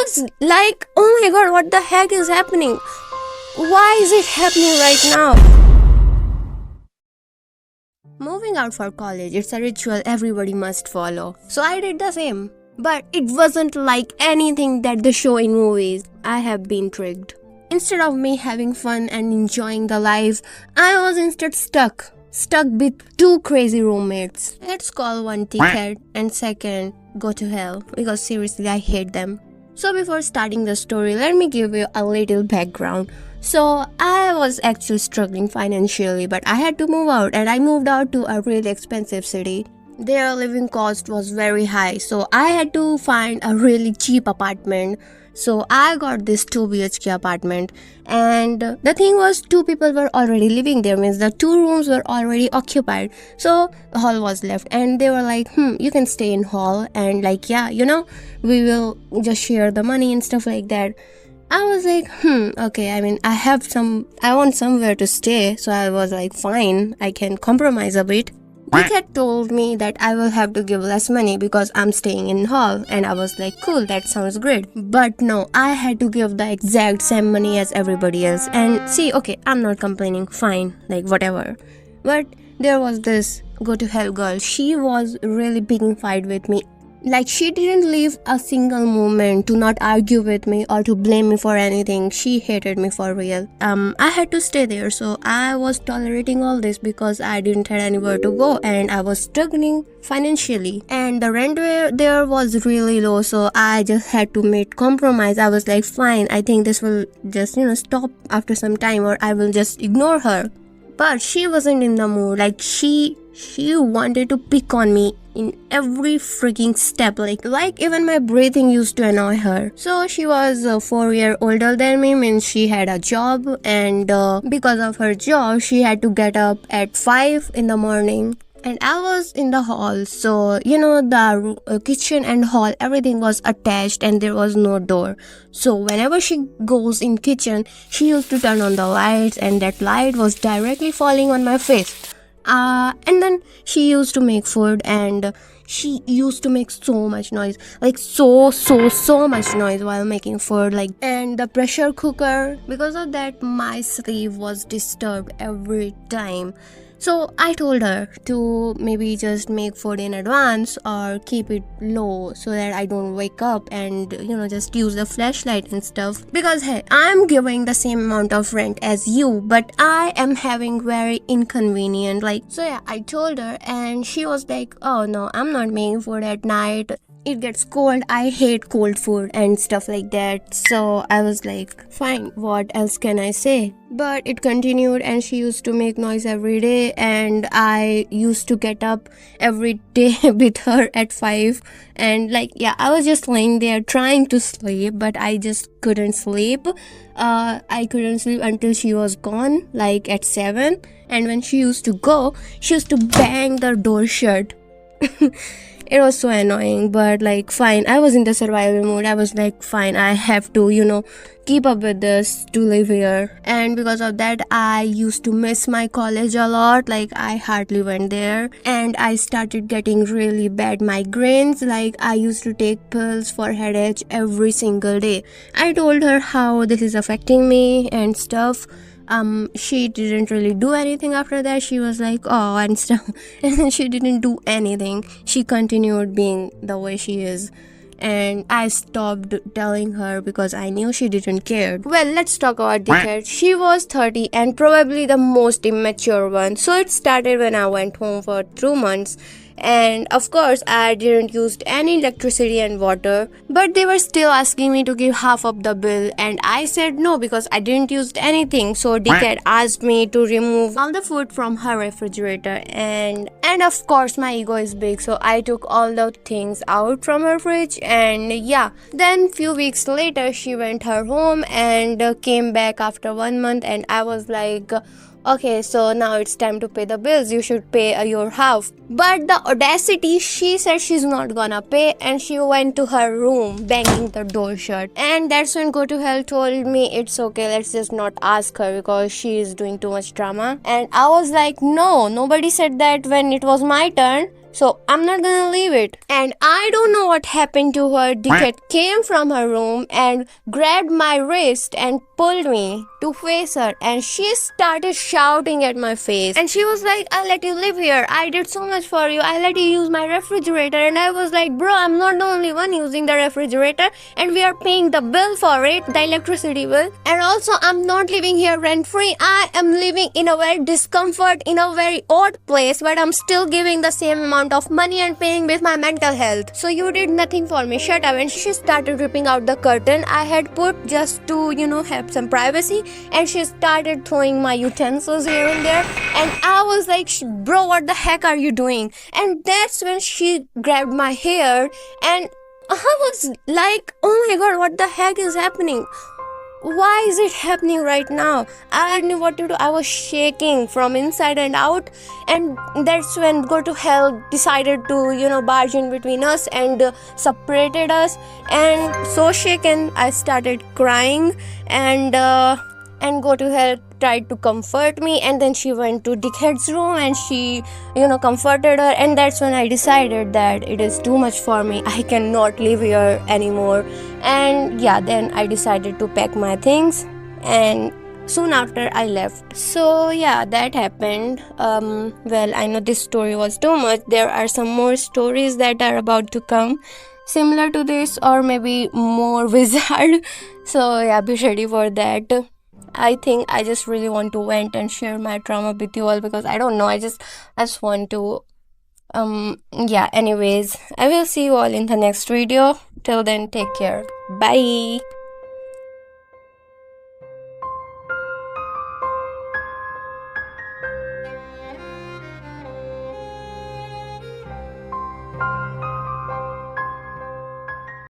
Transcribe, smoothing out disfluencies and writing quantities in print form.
was like, oh my god, what the heck is happening? Why is it happening right now? Moving out for college, it's a ritual everybody must follow. So I did the same. But it wasn't like anything that they show in movies. I have been tricked. Instead of me having fun and enjoying the life, I was instead stuck with two crazy roommates. Let's call one dickhead and second go to hell, because seriously I hate them. So before starting the story, let me give you a little background. So I was actually struggling financially, but I had to move out, and I moved out to a really expensive city. Their living cost was very high, so I had to find a really cheap apartment. So I got this 2 BHK apartment, and the thing was 2 people were already living there, means the 2 rooms were already occupied. So the hall was left, and they were like, you can stay in hall, and like, yeah, we will just share the money and stuff like that. I was like, okay, I mean, I want somewhere to stay, so I was like, fine, I can compromise a bit. Dick had told me that I will have to give less money because I'm staying in hall, and I was like, cool, that sounds great. But no, I had to give the exact same money as everybody else. And see, okay, I'm not complaining, fine, like whatever. But there was this go to hell girl. She was really picking fight with me. Like, she didn't leave a single moment to not argue with me or to blame me for anything. She hated me for real. I had to stay there, so I was tolerating all this because I didn't have anywhere to go and I was struggling financially. And the rent there was really low, so I just had to make compromise. I was like, fine, I think this will just, stop after some time, or I will just ignore her. But she wasn't in the mood. Like, she wanted to pick on me in every freaking step, like even my breathing used to annoy her. So she was 4 years older than me, means she had a job, and because of her job she had to get up at 5 in the morning. And I was in the hall, so the kitchen and hall, everything was attached and there was no door. So whenever she goes in kitchen, she used to turn on the lights, and that light was directly falling on my face. And then she used to make food, and she used to make so much noise, like so much noise while making food, and the pressure cooker, because of that my sleep was disturbed every time. So I told her to maybe just make food in advance or keep it low so that I don't wake up, and just use the flashlight and stuff, because hey, I'm giving the same amount of rent as you, but I am having very inconvenient. So yeah, I told her, and she was like, oh no, I'm not making food at night, it gets cold, I hate cold food and stuff like that. So I was like, fine, what else can I say? But it continued, and she used to make noise every day, and I used to get up every day with her at 5, and I was just laying there trying to sleep, but I just couldn't sleep. I couldn't sleep until she was gone, at 7, and when she used to go, she used to bang the door shut. It was so annoying, but fine, I was in the survival mode. I was like, fine, I have to keep up with this to live here. And because of that, I used to miss my college a lot. I hardly went there, and I started getting really bad migraines. I used to take pills for headache every single day. I told her how this is affecting me and stuff. She didn't really do anything after that. She was like, oh, and stuff. And then she didn't do anything. She continued being the way she is. And I stopped telling her because I knew she didn't care. Well, let's talk about Dickhead. She was 30 and probably the most immature one. So it started when I went home for 2 months. And of course, I didn't use any electricity and water, but they were still asking me to give half of the bill, and I said no because I didn't use anything. So Dickhead asked me to remove all the food from her refrigerator, and of course my ego is big, so I took all the things out from her fridge. And yeah, then few weeks later she went her home and came back after 1 month, and I was like, okay, so now it's time to pay the bills, you should pay your half. But the audacity, she said she's not gonna pay, and she went to her room banging the door shut. And that's when Go to Hell told me, it's okay, let's just not ask her because she is doing too much drama. And I was like, no, nobody said that when it was my turn. So I'm not gonna leave it. And I don't know what happened to her. The cat came from her room and grabbed my wrist and pulled me to face her. And she started shouting at my face. And she was like, I'll let you live here. I did so much for you. I let you use my refrigerator. And I was like, bro, I'm not the only one using the refrigerator. And we are paying the bill for it, the electricity bill. And also, I'm not living here rent free. I am living in a very discomfort, in a very odd place, but I'm still giving the same amount of money and paying with my mental health. So you did nothing for me. Shut up. And she started ripping out the curtain I had put just to, have some privacy. And she started throwing my utensils here and there. And I was like, bro, what the heck are you doing? And that's when she grabbed my hair. And I was like, oh my god, what the heck is happening? Why is it happening right now? I didn't know what to do. I was shaking from inside and out. And that's when Go to Hell decided to, barge in between us and separated us. And so shaken, I started crying. And Go to Hell tried to comfort me, and then she went to Dickhead's room and she comforted her. And that's when I decided that it is too much for me. I cannot live here anymore. And yeah, then I decided to pack my things, and soon after I left. So yeah, that happened. Well, I know this story was too much. There are some more stories that are about to come similar to this, or maybe more bizarre. So yeah, be ready for that. I think I just really want to vent and share my trauma with you all, because I don't know, I just want to yeah, anyways, I will see you all in the next video. Till then, take care. Bye.